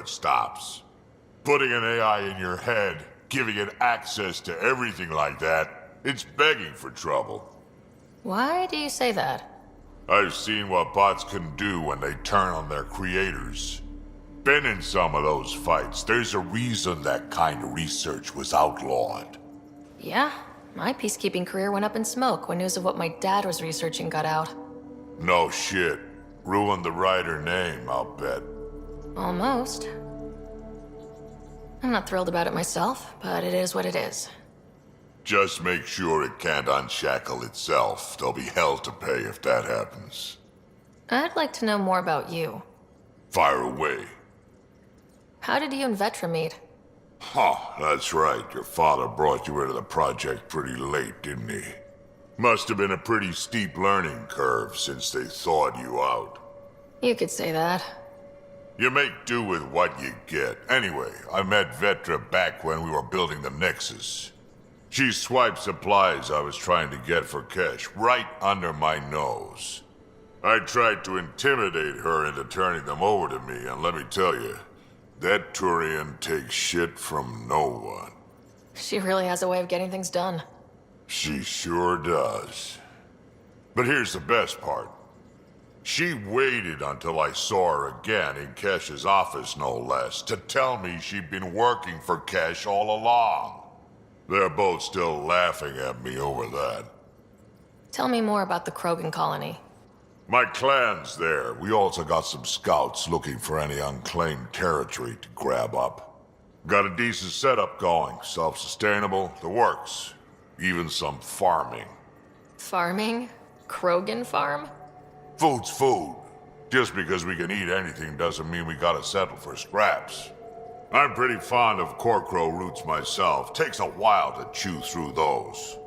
it stops. Putting an AI in your head, giving it access to everything like that, it's begging for trouble. Why do you say that? I've seen what bots can do when they turn on their creators. Been in some of those fights. There's a reason that kind of research was outlawed. Yeah, my peacekeeping career went up in smoke when news of what my dad was researching got out. No shit. Ruined the Ryder name, I'll bet. Almost. I'm not thrilled about it myself, but it is what it is. Just make sure it can't unshackle itself. There'll be hell to pay if that happens. I'd like to know more about you. Fire away. How did you and Vetra meet? Huh, that's right. Your father brought you into the project pretty late, didn't he? Must have been a pretty steep learning curve since they thawed you out. You could say that. You make do with what you get. Anyway, I met Vetra back when we were building the Nexus. She swiped supplies I was trying to get for Kesh right under my nose. I tried to intimidate her into turning them over to me, and let me tell you, that Turian takes shit from no one. She really has a way of getting things done. She sure does. But here's the best part. She waited until I saw her again in Kesh's office, no less, to tell me she'd been working for Kesh all along. They're both still laughing at me over that. Tell me more about the Krogan colony. My clan's there. We also got some scouts looking for any unclaimed territory to grab up. Got a decent setup going, self-sustainable, the works. Even some farming. Farming? Krogan farm? Food's food. Just because we can eat anything doesn't mean we gotta settle for scraps. I'm pretty fond of Corcrow roots myself. Takes a while to chew through those.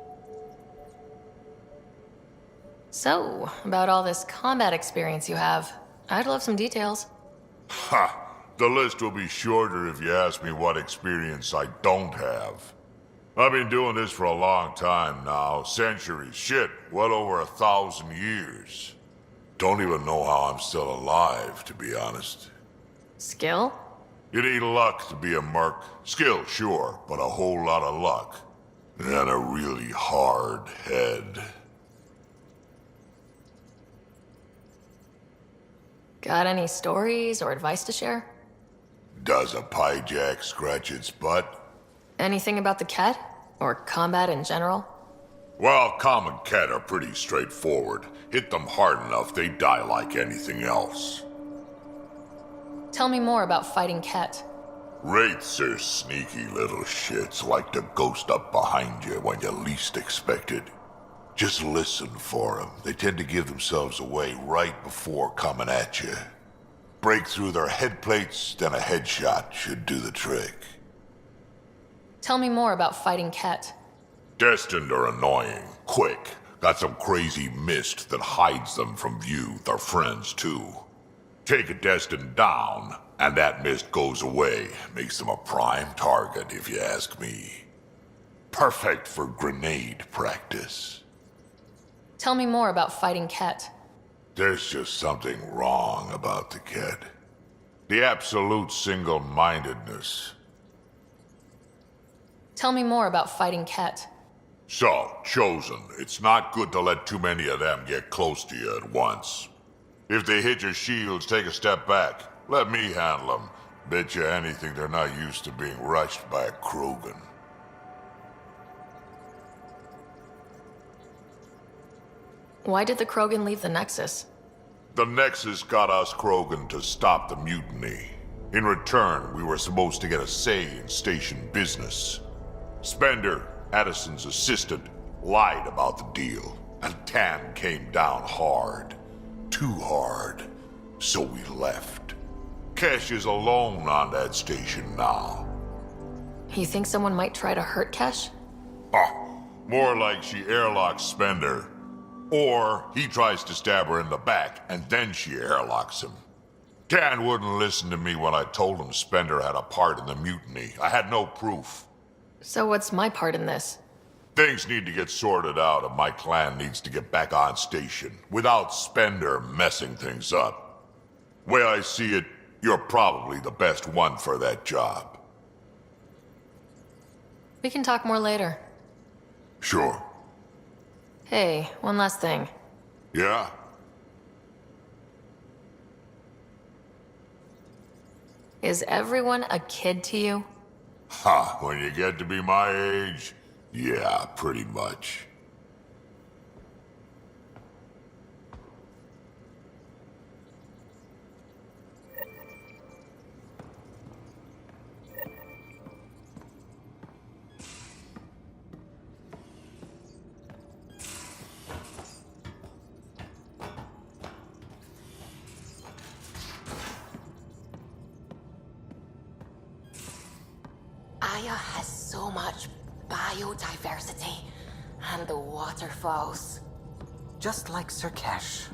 So, about all this combat experience you have, I'd love some details. Ha! The list will be shorter if you ask me what experience I don't have. I've been doing this for a long time now. Centuries. Shit, well over 1,000 years. Don't even know how I'm still alive, to be honest. Skill? You need luck to be a merc. Skill, sure, but a whole lot of luck. And a really hard head. Got any stories or advice to share? Does a pyjak scratch its butt? Anything about the Ket? Or combat in general? Well, common Ket are pretty straightforward. Hit them hard enough, they die like anything else. Tell me more about fighting Ket. Wraiths are sneaky little shits, like to ghost up behind you when you least expect it. Just listen for them. They tend to give themselves away right before coming at you. Break through their head plates, then a headshot should do the trick. Tell me more about fighting Ket. Destined are annoying, quick. Got some crazy mist that hides them from view, their friends too. Take a Destined down, and that mist goes away. Makes them a prime target, if you ask me. Perfect for grenade practice. Tell me more about fighting Ket. There's just something wrong about the Ket. The absolute single-mindedness. Tell me more about fighting Ket. So, Chosen, it's not good to let too many of them get close to you at once. If they hit your shields, take a step back. Let me handle them. Bet you anything they're not used to being rushed by a Krogan. Why did the Krogan leave the Nexus? The Nexus got us Krogan to stop the mutiny. In return, we were supposed to get a say in station business. Spender, Addison's assistant, lied about the deal, and Tan came down hard. Too hard. So we left. Kesh is alone on that station now. You think someone might try to hurt Kesh? More like she airlocks Spender. Or he tries to stab her in the back, and then she airlocks him. Tan wouldn't listen to me when I told him Spender had a part in the mutiny. I had no proof. So what's my part in this? Things need to get sorted out, and my clan needs to get back on station, without Spender messing things up. Way I see it, You're probably the best one for that job. We can talk more later. Sure. Hey, one last thing. Yeah? Is everyone a kid to you? Ha, when you get to be my age, yeah, pretty much. Aya has so much biodiversity, and the waterfalls. Just like Sirkesh.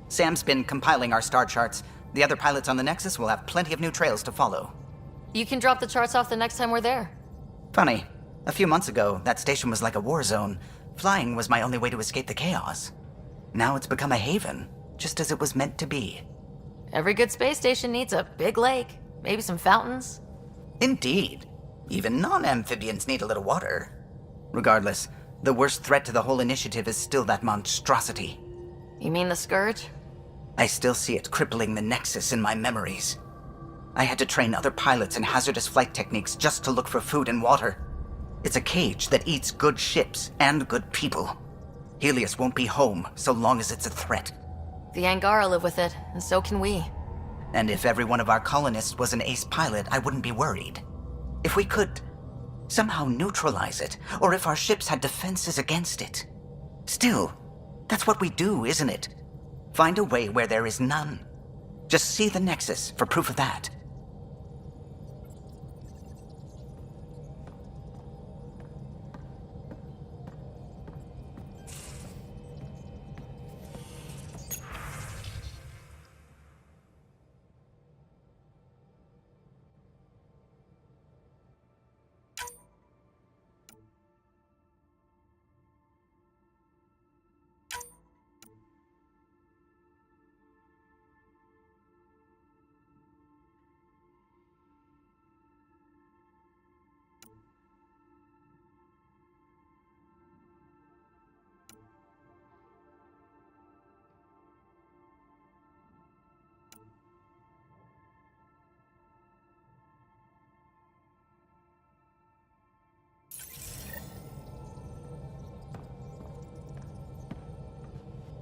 Sam's been compiling our star charts. The other pilots on the Nexus will have plenty of new trails to follow. You can drop the charts off the next time we're there. Funny, a few months ago, that station was like a war zone. Flying was my only way to escape the chaos. Now it's become a haven, just as it was meant to be. Every good space station needs a big lake, maybe some fountains. Indeed. Even non-amphibians need a little water. Regardless, the worst threat to the whole initiative is still that monstrosity. You mean the Scourge? I still see it crippling the Nexus in my memories. I had to train other pilots in hazardous flight techniques just to look for food and water. It's a cage that eats good ships and good people. Helios won't be home so long as it's a threat. The Angara live with it, and so can we. And if every one of our colonists was an ace pilot, I wouldn't be worried. If we could somehow neutralize it, or if our ships had defenses against it. Still, that's what we do, isn't it? Find a way where there is none. Just see the Nexus for proof of that.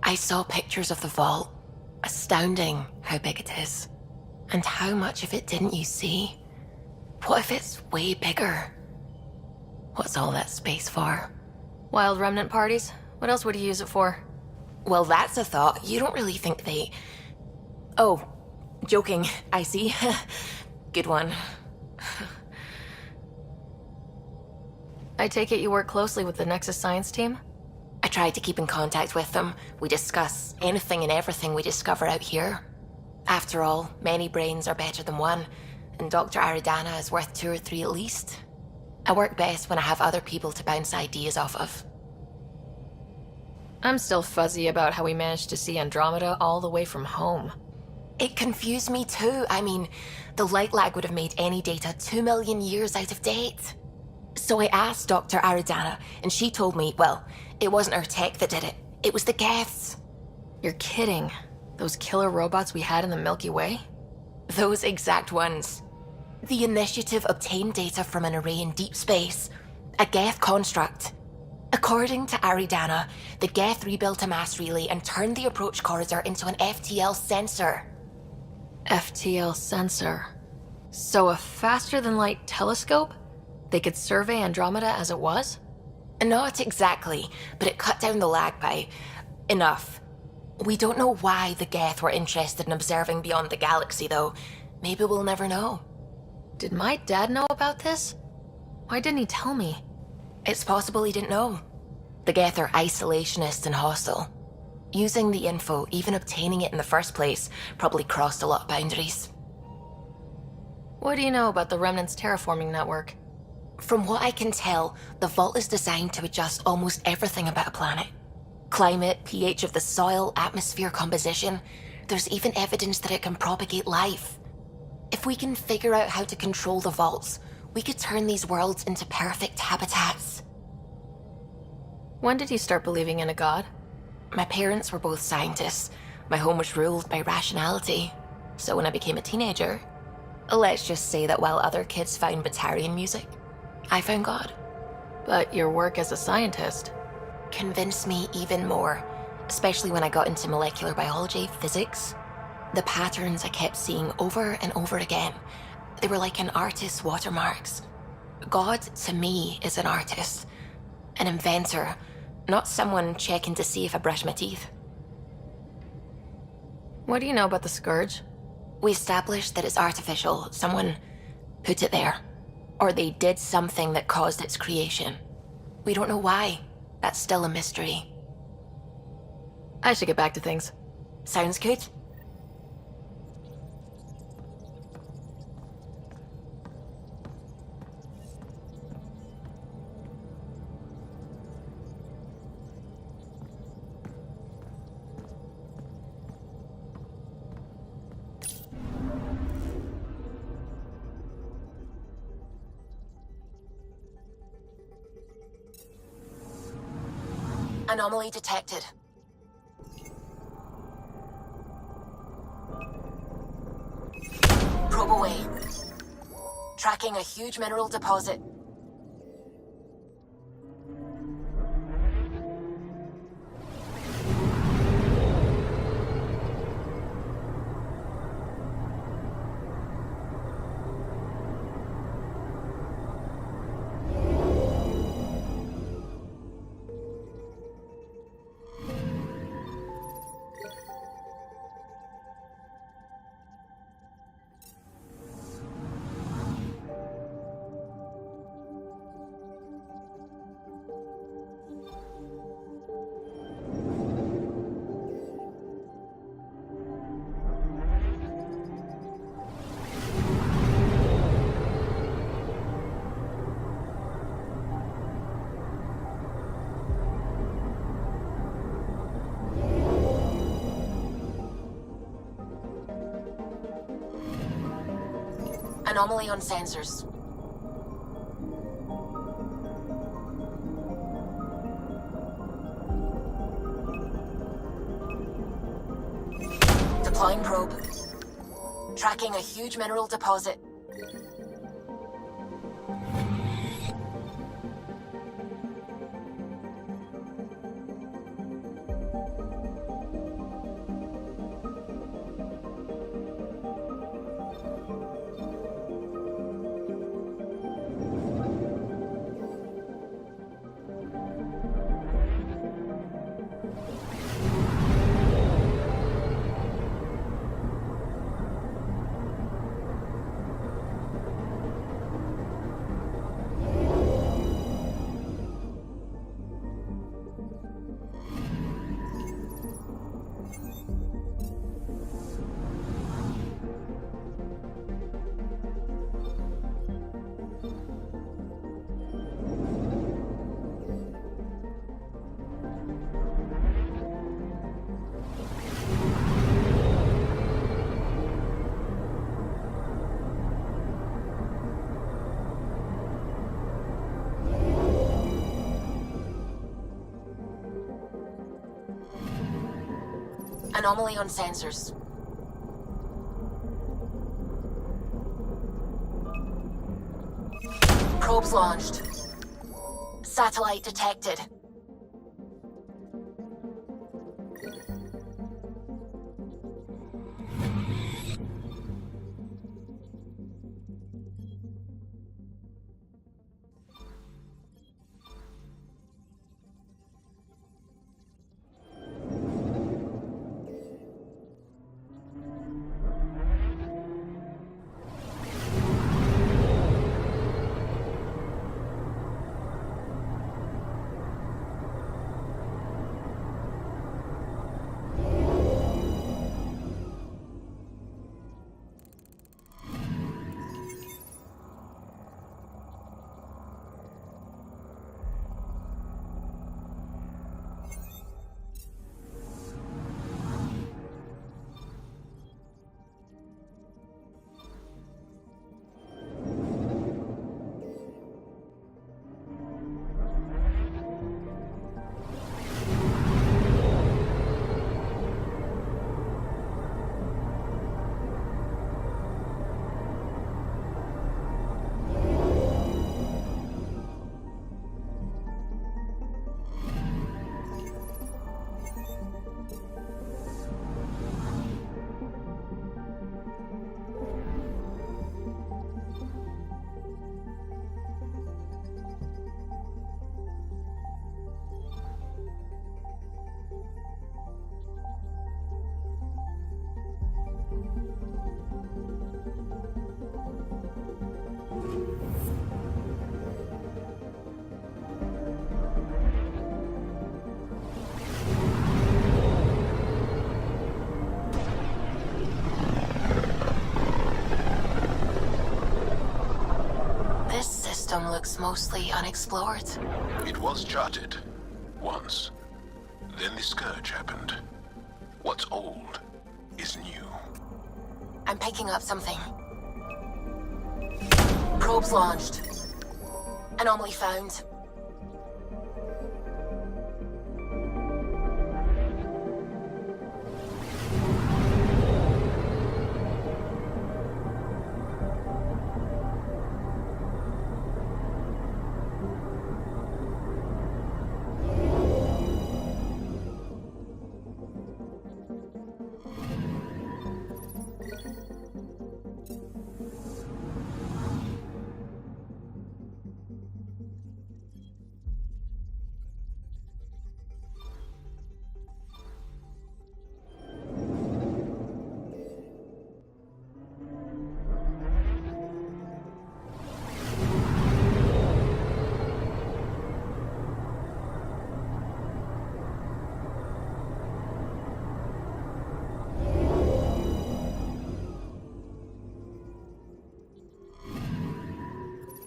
I saw pictures of the vault. Astounding how big it is. And how much of it didn't you see? What if it's way bigger? What's all that space for? Wild remnant parties? What else would you use it for? Well, that's a thought. You don't really think they... Oh, joking. I see. Good one. I take it you work closely with the Nexus science team? I try to keep in contact with them. We discuss anything and everything we discover out here. After all, many brains are better than one, and Dr. Aridana is worth 2 or 3 at least. I work best when I have other people to bounce ideas off of. I'm still fuzzy about how we managed to see Andromeda all the way from home. It confused me too. I mean, the light lag would have made any data 2 million years out of date. So I asked Dr. Aridana, and she told me, well, it wasn't her tech that did it. It was the Geths. You're kidding. Those killer robots we had in the Milky Way? Those exact ones. The initiative obtained data from an array in deep space. A Geth construct. According to Aridana, the Geth rebuilt a mass relay and turned the approach corridor into an FTL sensor. FTL sensor? So a faster-than-light telescope? They could survey Andromeda as it was? Not exactly, but it cut down the lag by enough. We don't know why the Geth were interested in observing beyond the galaxy, though. Maybe we'll never know. Did my dad know about this? Why didn't he tell me? It's possible he didn't know. The Geth are isolationist and hostile. Using the info, even obtaining it in the first place, probably crossed a lot of boundaries. What do you know about the Remnant's terraforming network? From what I can tell, the vault is designed to adjust almost everything about a planet. Climate, pH of the soil, atmosphere composition. There's even evidence that it can propagate life. If we can figure out how to control the vaults, we could turn these worlds into perfect habitats. When did you start believing in a god? My parents were both scientists. My home was ruled by rationality. So when I became a teenager, let's just say that while other kids found Batarian music, I found God. But your work as a scientist convinced me even more, especially when I got into molecular biology, physics. The patterns I kept seeing over and over again, they were like an artist's watermarks. God, to me, is an artist, an inventor, not someone checking to see if I brush my teeth. What do you know about the Scourge? We established that it's artificial. Someone put it there. Or they did something that caused its creation. We don't know why. That's still a mystery. I should get back to things. Sounds good. Anomaly detected. Probe away. Tracking a huge mineral deposit. Anomaly on sensors. Deploying probe. Tracking a huge mineral deposit. Anomaly on sensors. Probes launched. Satellite detected. system looks mostly unexplored. It was charted. Once. Then the Scourge happened. What's old is new. I'm picking up something. Probes launched. Anomaly found.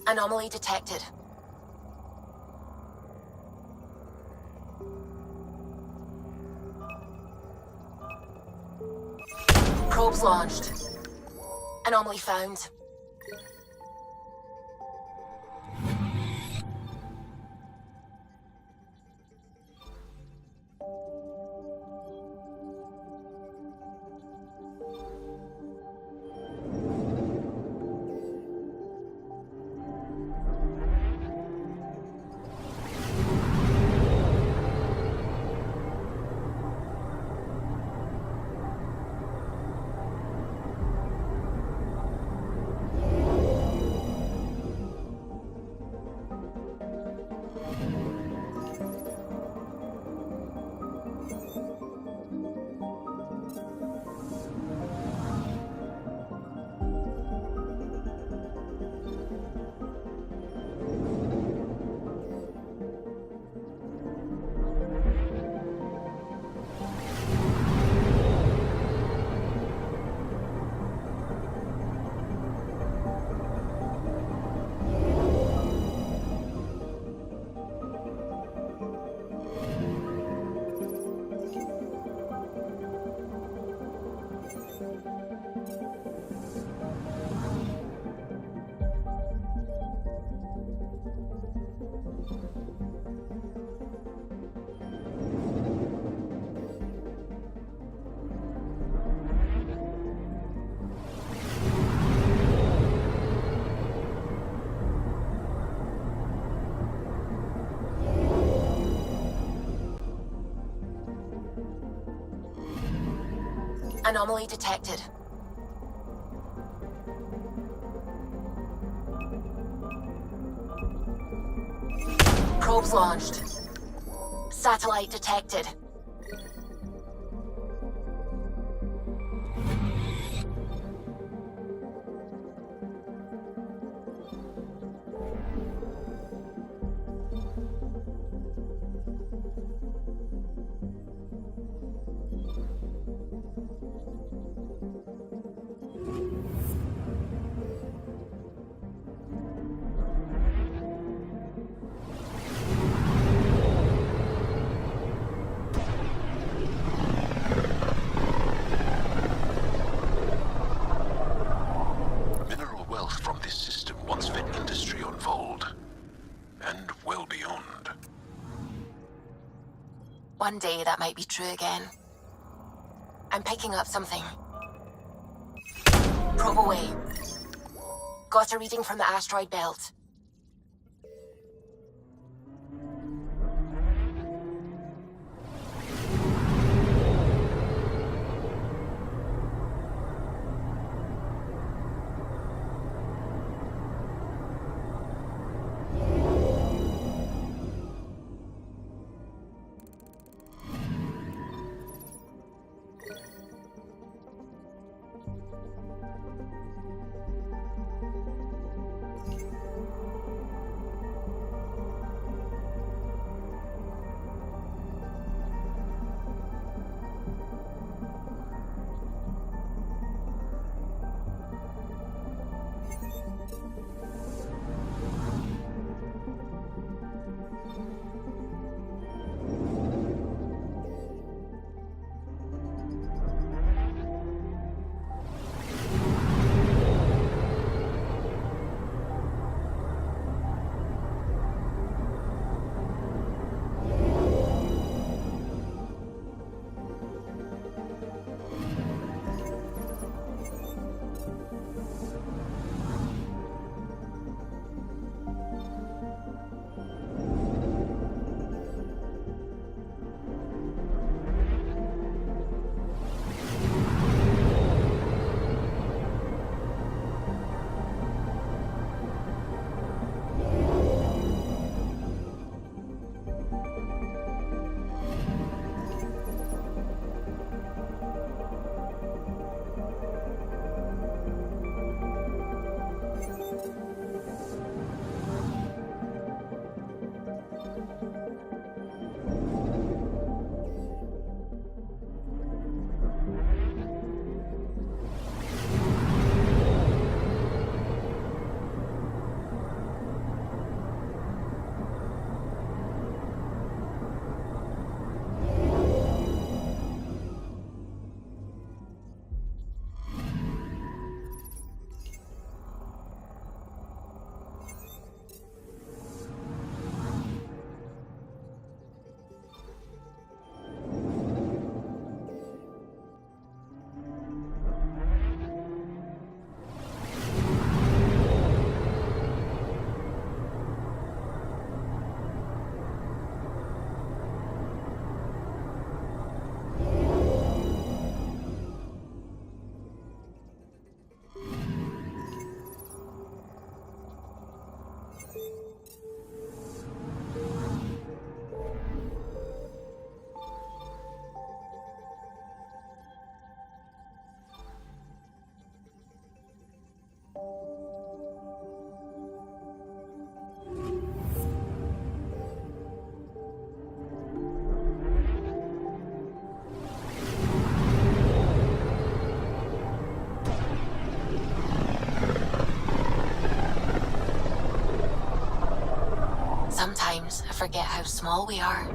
Anomaly detected. Probes launched. Anomaly found. Anomaly detected. Probes launched. Satellite detected. One day that might be true again. I'm picking up something. Probe away. Got a reading from the asteroid belt. forget how small we are.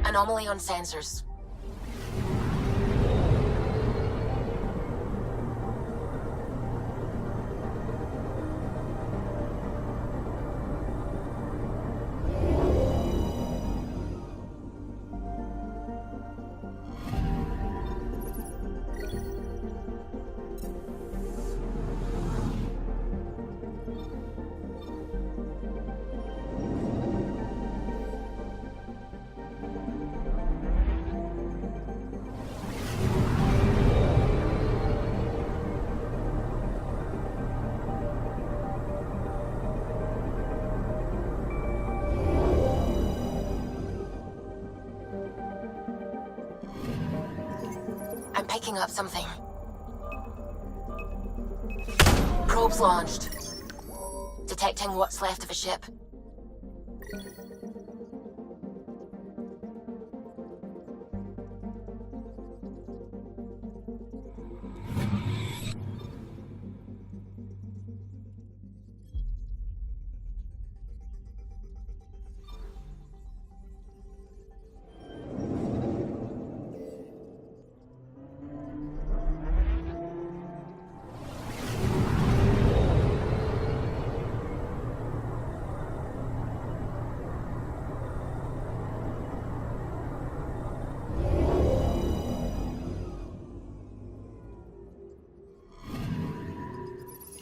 Anomaly on sensors. I'm picking up something. Probes launched. Detecting what's left of a ship.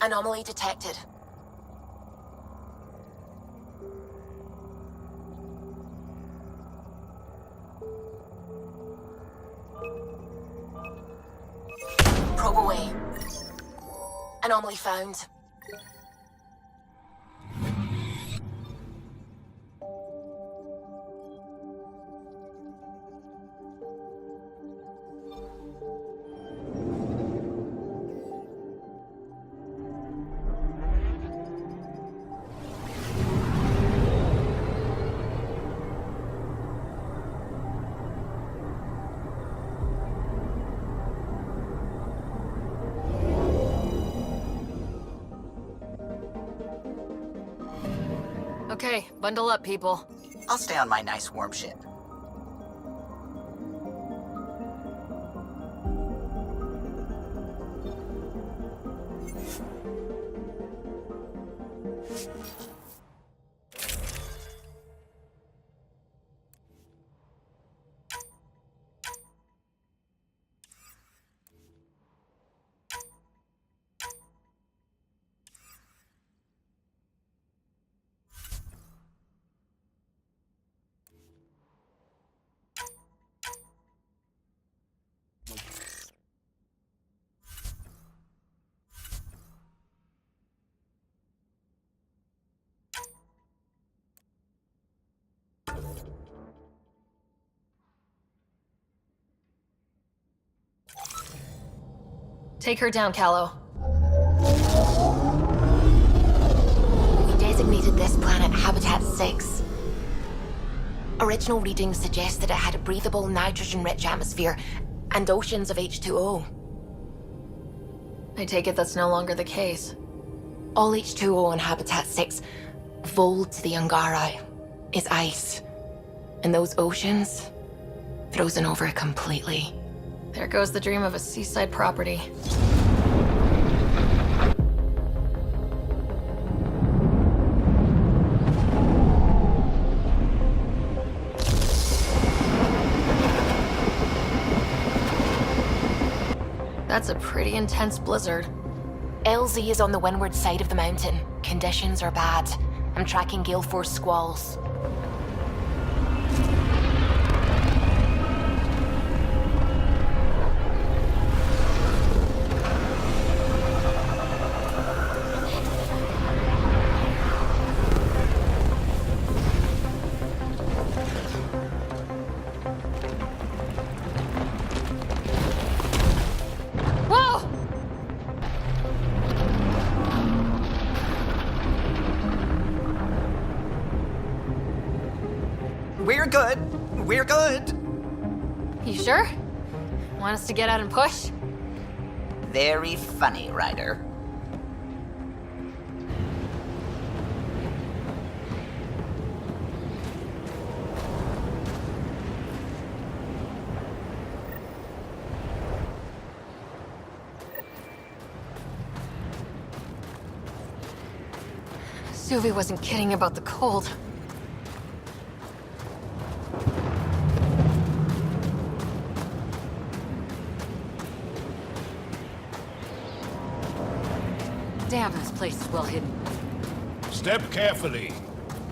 Anomaly detected. anomaly. Anomaly found. Okay, bundle up, people. I'll stay on my nice warm ship. Take her down, Callow. We designated this planet Habitat 6. Original readings suggest that it had a breathable, nitrogen-rich atmosphere and oceans of H2O. I take it that's no longer the case. All H2O on Habitat 6, vold to the Angara, is ice. And those oceans, frozen over completely. There goes the dream of a seaside property. That's a pretty intense blizzard. LZ is on the windward side of the mountain. Conditions are bad. I'm tracking gale force squalls. Whoa! We're good. We're good. You sure? Want us to get out and push? Very funny, Ryder. Suvi wasn't kidding about the cold. Damn, this place is well hidden. Step carefully.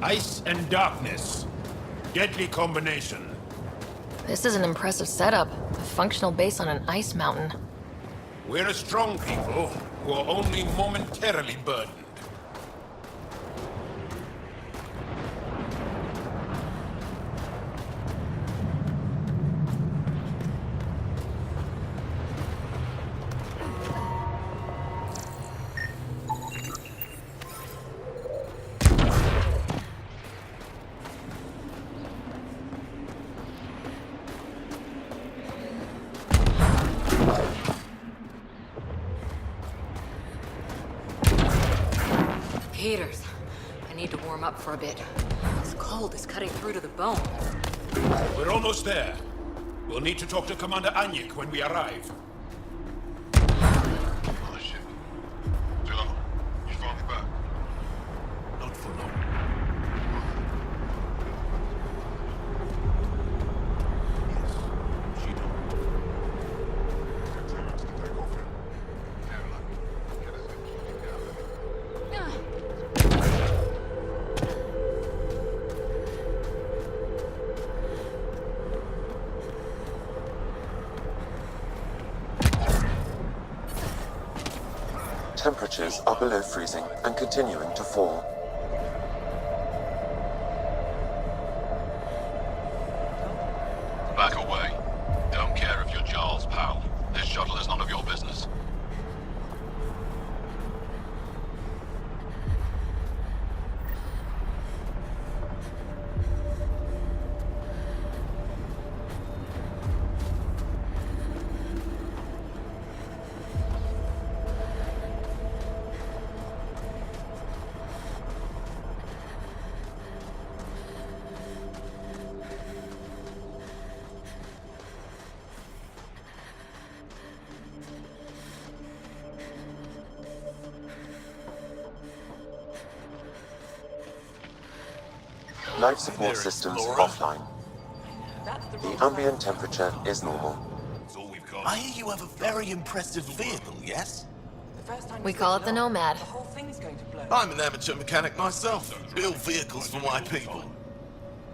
Ice and darkness. Deadly combination. This is an impressive setup. A functional base on an ice mountain. We're a strong people who are only momentarily burdened. Peters, I need to warm up for a bit. This cold is cutting through to the bone. We're almost there. We'll need to talk to Commander Anyik when we arrive. Oh shit. Joe, you finally back? Not for long. Yes, she don't. Temperatures are below freezing and continuing to fall. Back away. Don't care if you're Jarl's pal. This shuttle is none of your business. Life support systems offline. The ambient temperature is normal. I hear you have a very impressive vehicle, yes? We call it the Nomad. I'm an amateur mechanic myself. Build vehicles for my people.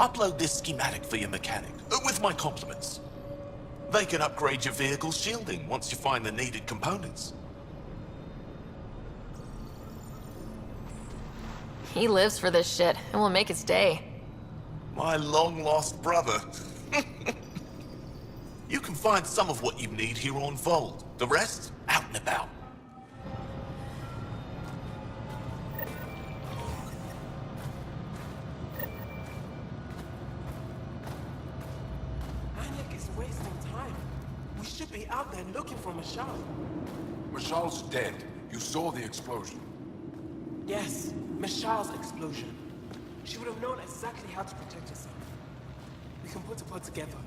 Upload this schematic for your mechanic, with my compliments. They can upgrade your vehicle's shielding once you find the needed components. He lives for this shit, and will make his day. My long-lost brother. You can find some of what you need here on Vold. The rest, out and about. Anik is wasting time. We should be out there looking for Mashal. Mashal's dead. You saw the explosion. Yes, Mashal's explosion. She would have known exactly how to protect herself. We can put a pod together.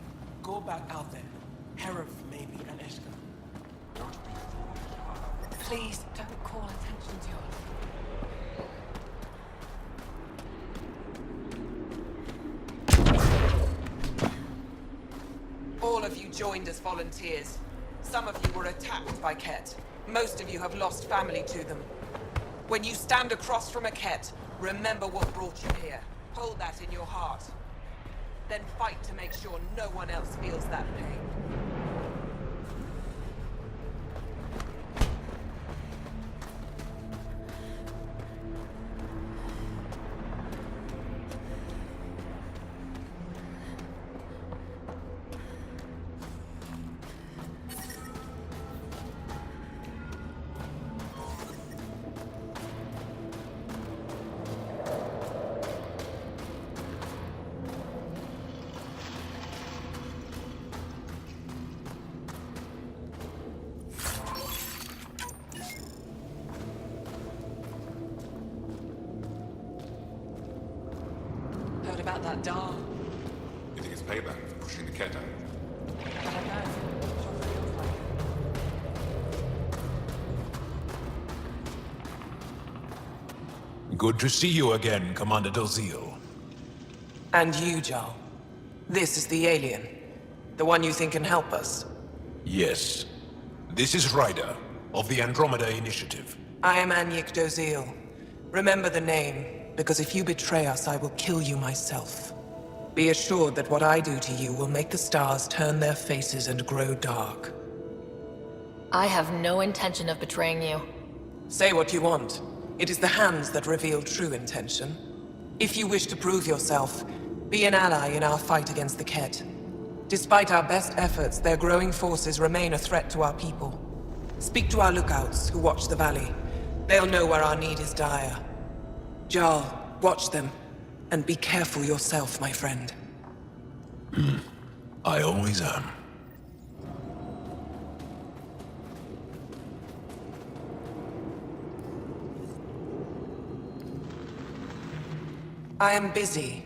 Go back out there. Herif, maybe, and Eshka. Don't be foolish. Please, don't call attention to yours. All of you joined as volunteers. Some of you were attacked by Ket. Most of you have lost family to them. When you stand across from a Ket, remember what brought you here. Hold that in your heart. Then fight to make sure no one else feels that pain. Heard about that Dar? You think it's payback for pushing the cat out? I don't know. Sure feels like it. Good to see you again, Commander Dozil. And you, Jarl. This is the alien. The one you think can help us. Yes. This is Ryder, of the Andromeda Initiative. I am Anyik Dozil. Remember the name, because if you betray us, I will kill you myself. Be assured that what I do to you will make the stars turn their faces and grow dark. I have no intention of betraying you. Say what you want. It is the hands that reveal true intention. If you wish to prove yourself, be an ally in our fight against the Ket. Despite our best efforts, their growing forces remain a threat to our people. Speak to our lookouts, who watch the valley. They'll know where our need is dire. Jarl, watch them. And be careful yourself, my friend. I always am. I am busy.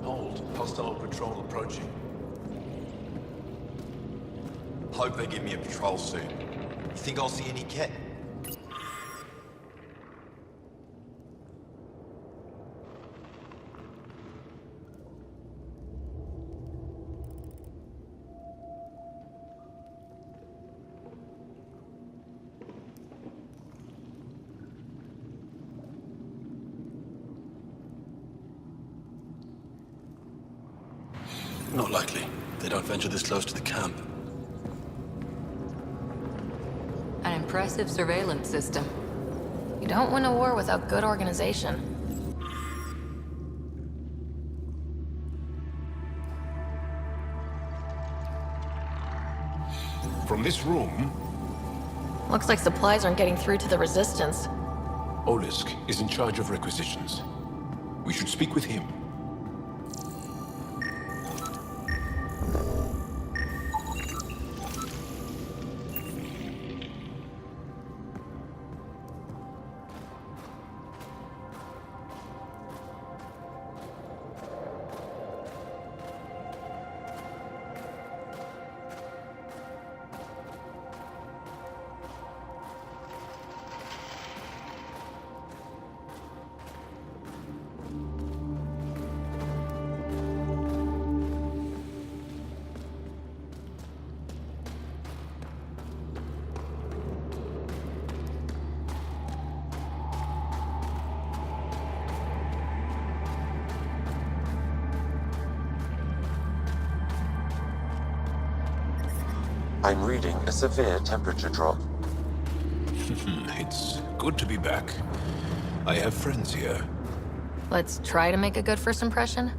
Hold. Hostile patrol approaching. Hope they give me a patrol soon. You think I'll see any Ket? Not likely. They don't venture this close to the camp. An impressive surveillance system. You don't win a war without good organization. From this room, Looks like supplies aren't getting through to the Resistance. Olisk is in charge of requisitions. We should speak with him. I'm reading a severe temperature drop. It's good to be back. I have friends here. Let's try to make a good first impression.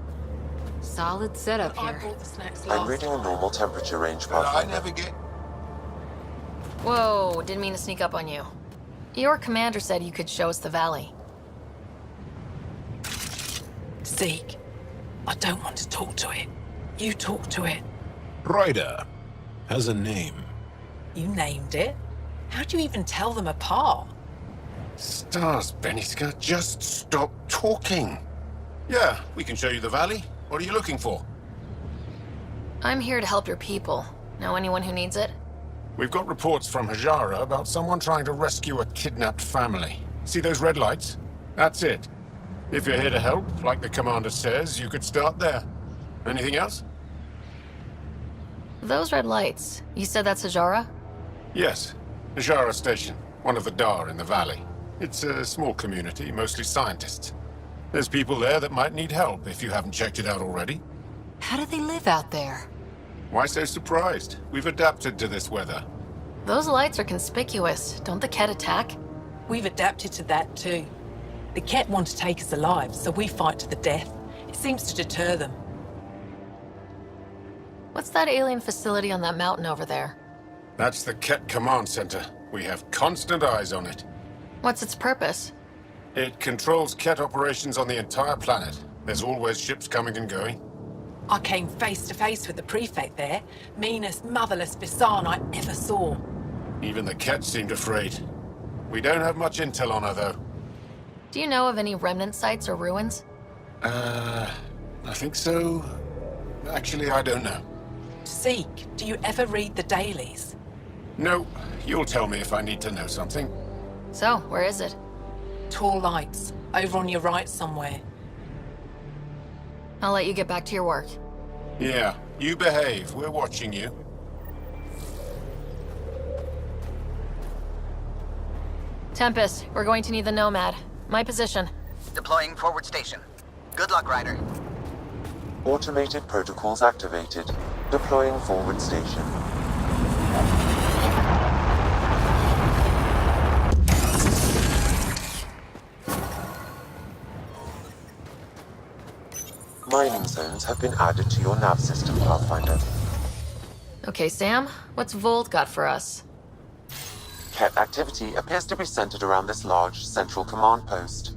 Solid setup I here. brought the snacks I'm last reading a time. normal temperature range, I Pathfinder. never get... Whoa, didn't mean to sneak up on you. Your commander said you could show us the valley. Zeke, I don't want to talk to it. You talk to it. Ryder has a name. You named it. How do you even tell them apart? Stars, Beniska, just stop talking. Yeah, we can show you the valley. What are you looking for? I'm here to help your people. Know anyone who needs it? We've got reports from Hajara about someone trying to rescue a kidnapped family. See those red lights? That's it. If you're here to help, like the commander says, you could start there. Anything else? Those red lights. You said that's Hajara? Yes. Hajara Station, one of the Dar in the valley. It's a small community, mostly scientists. There's people there that might need help if you haven't checked it out already. How do they live out there? Why so surprised? We've adapted to this weather. Those lights are conspicuous. Don't the Ket attack? We've adapted to that too. The Ket want to take us alive, so we fight to the death. It seems to deter them. What's that alien facility on that mountain over there? That's the Ket Command Center. We have constant eyes on it. What's its purpose? It controls Ket operations on the entire planet. There's always ships coming and going. I came face to face with the prefect there. Meanest, motherless Bisan I ever saw. Even the Ket seemed afraid. We don't have much intel on her, though. Do you know of any remnant sites or ruins? I think so. Actually, I don't know. Zeke, do you ever read the dailies? No, you'll tell me if I need to know something. So, where is it? Tall lights, over on your right somewhere. I'll let you get back to your work. Yeah, you behave. We're watching you. Tempest, we're going to need the Nomad. My position. Deploying forward station. Good luck, Ryder. Automated protocols activated. Deploying forward station. Mining zones have been added to your nav system, Pathfinder. Okay, Sam, what's Vold got for us? Ket activity appears to be centered around this large central command post.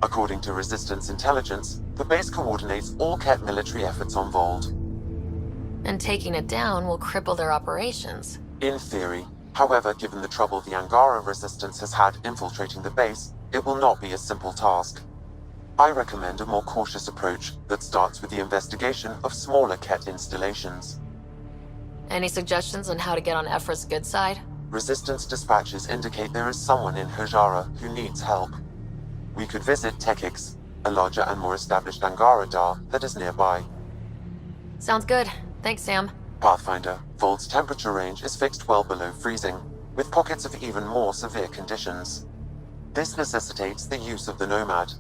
According to Resistance intelligence, the base coordinates all Ket military efforts on Vold. And taking it down will cripple their operations. In theory. However, given the trouble the Angara Resistance has had infiltrating the base, it will not be a simple task. I recommend a more cautious approach that starts with the investigation of smaller Ket installations. Any suggestions on how to get on Ephra's good side? Resistance dispatches indicate there is someone in Hajara who needs help. We could visit Tekix, a larger and more established Angara Dar that is nearby. Sounds good. Thanks, Sam. Pathfinder, Vold's temperature range is fixed well below freezing, with pockets of even more severe conditions. This necessitates the use of the Nomad.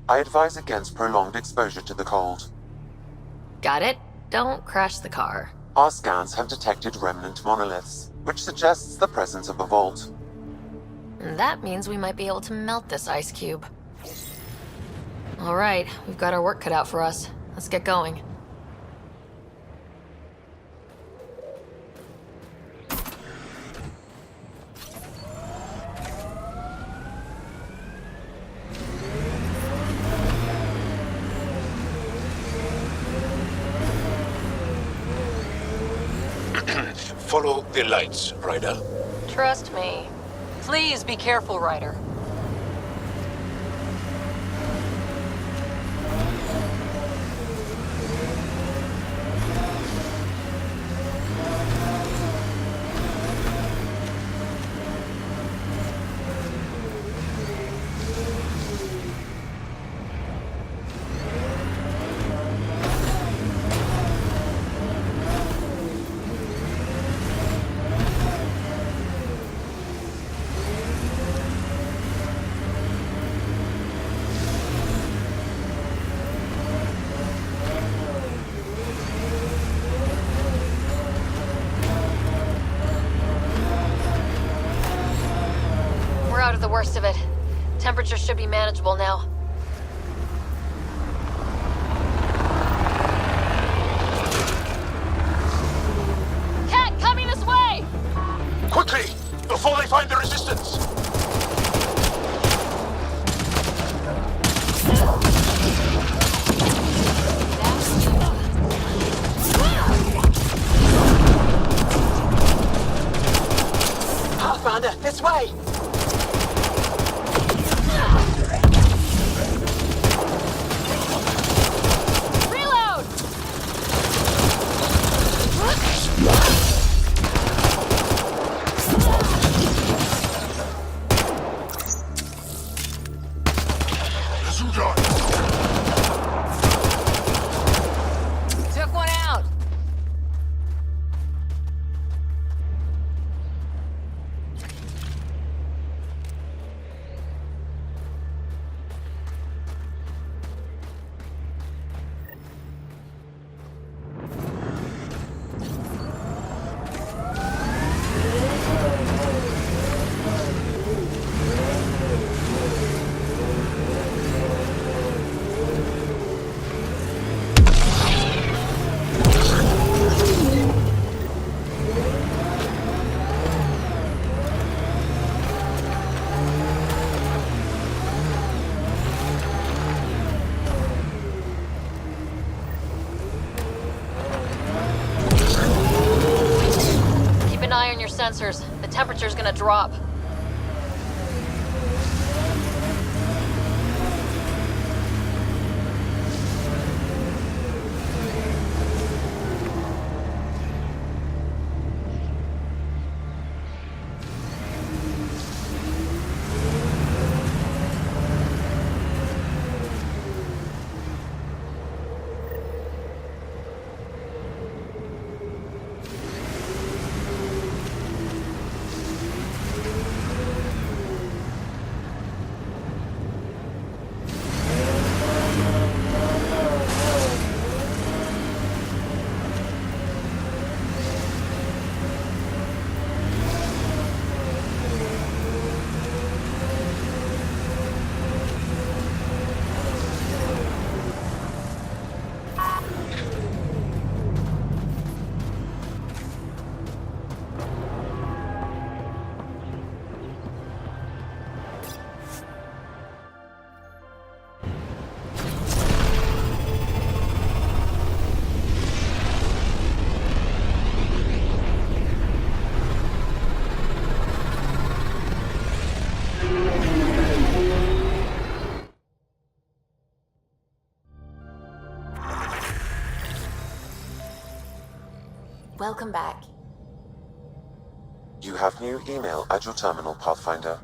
I advise against prolonged exposure to the cold. Got it. don't crash the car. Our scans have detected remnant monoliths, which suggests the presence of a vault. And that means we might be able to melt this ice cube. Alright, we've got our work cut out for us. Let's get going. Follow the lights, Ryder. Trust me. Please be careful, Ryder. Out of the worst of it. Temperature should be manageable now. Cat, coming this way! Quickly, before they find the resistance! Pathfinder, this way! Took one out. Keep an eye on your sensors. The temperature's gonna drop. Welcome back. You have new email at your terminal, Pathfinder.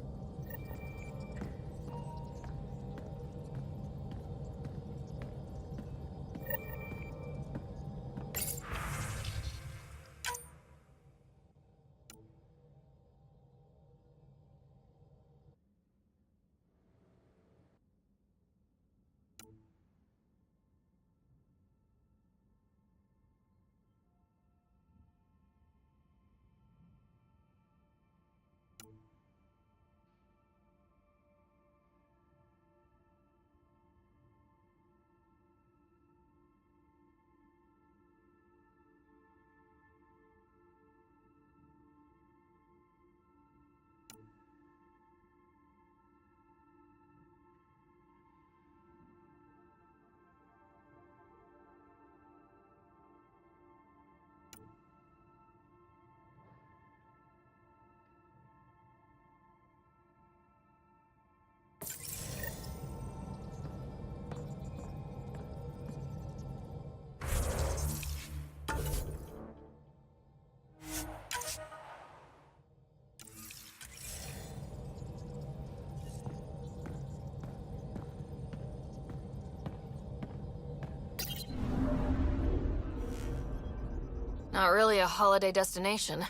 Not really a holiday destination.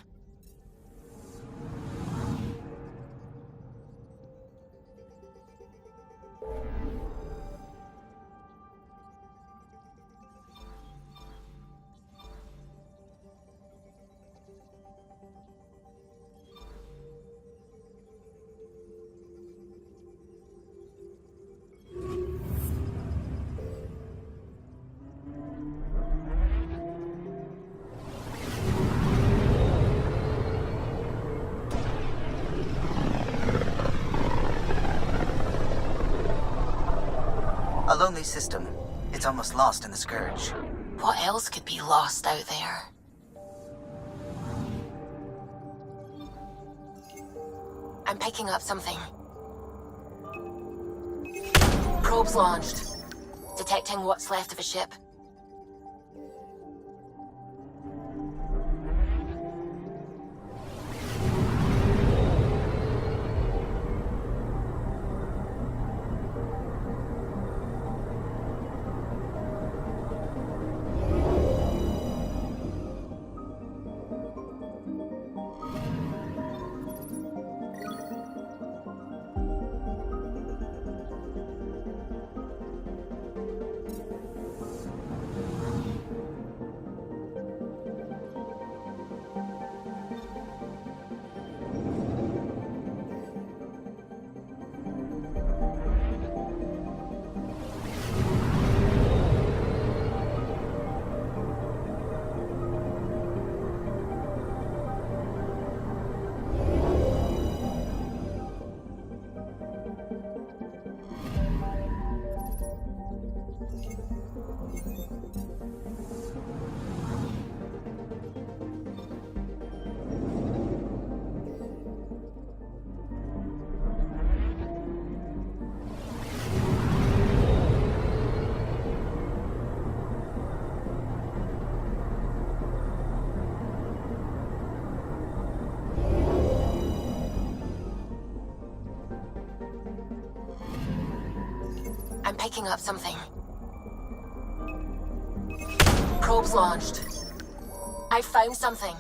A lonely system. It's almost lost in the Scourge. What else could be lost out there? I'm picking up something. Probes launched. Detecting what's left of a ship. I'm picking up something. Probes launched. I found something.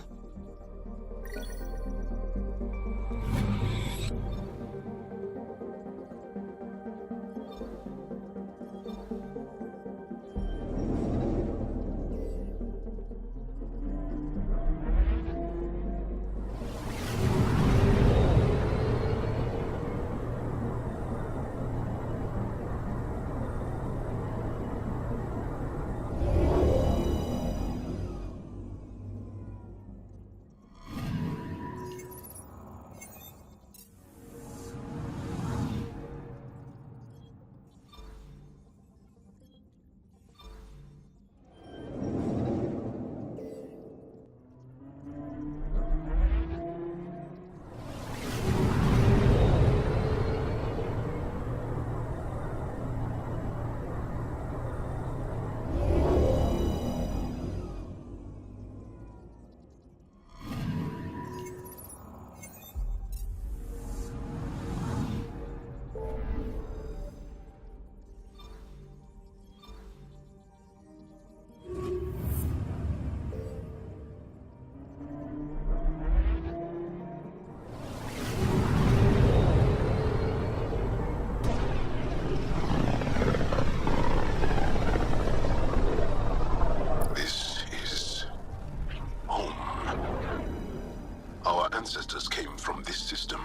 Ancestors came from this system.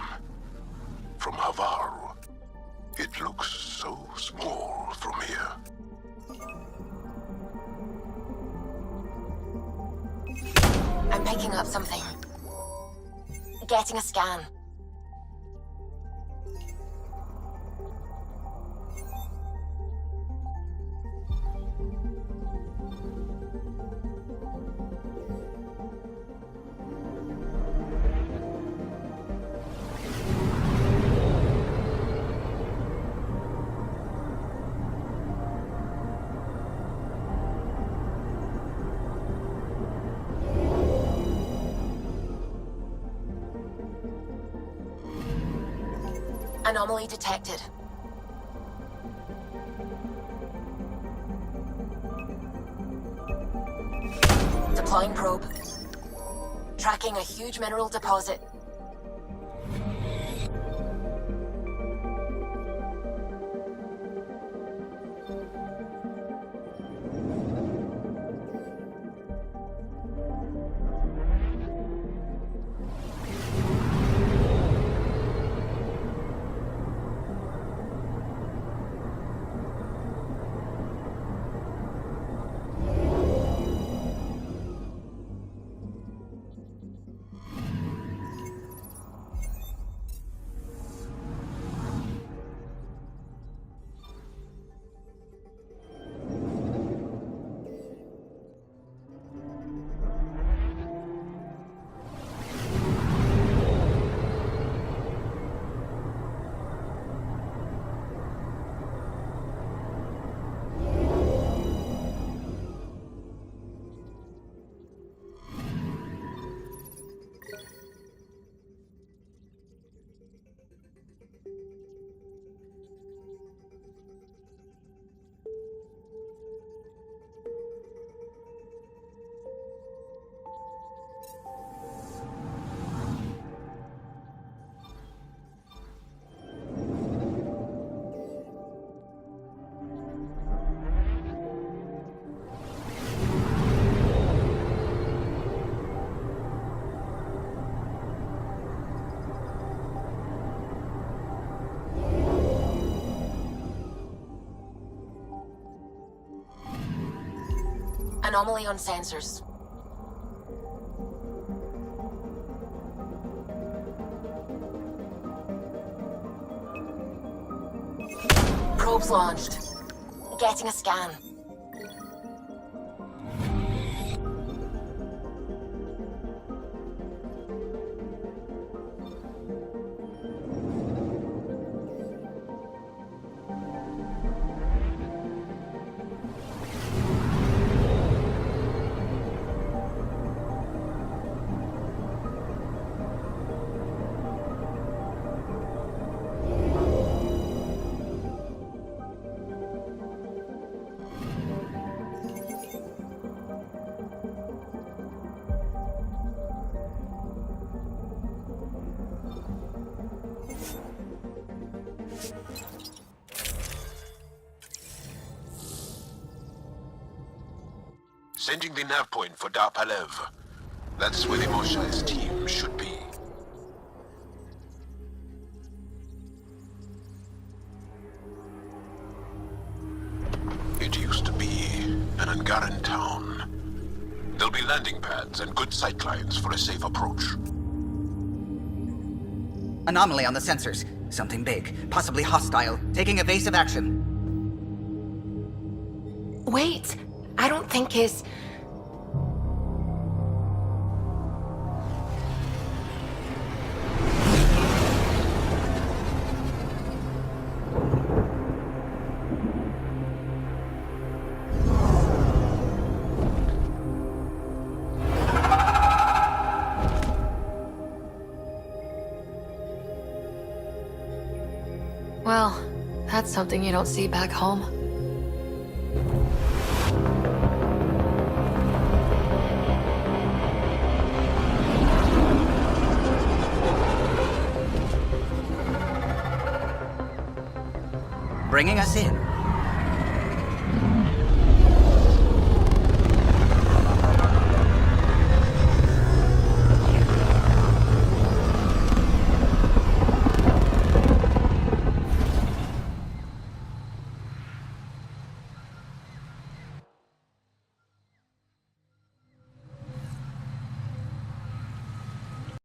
From Havaru. It looks so small from here. I'm picking up something. Getting a scan. Anomaly detected. Deploying probe. tracking a huge mineral deposit. Anomaly on sensors. Probes launched. Getting a scan. Sending the nav point for Dar Palev. That's where the Moshai's team should be. It used to be an Angaran town. There'll be landing pads and good sightlines for a safe approach. Anomaly on the sensors. Something big, possibly hostile, taking evasive action. Wait, I don't think it's... Well, that's something you don't see back home. Bringing us in.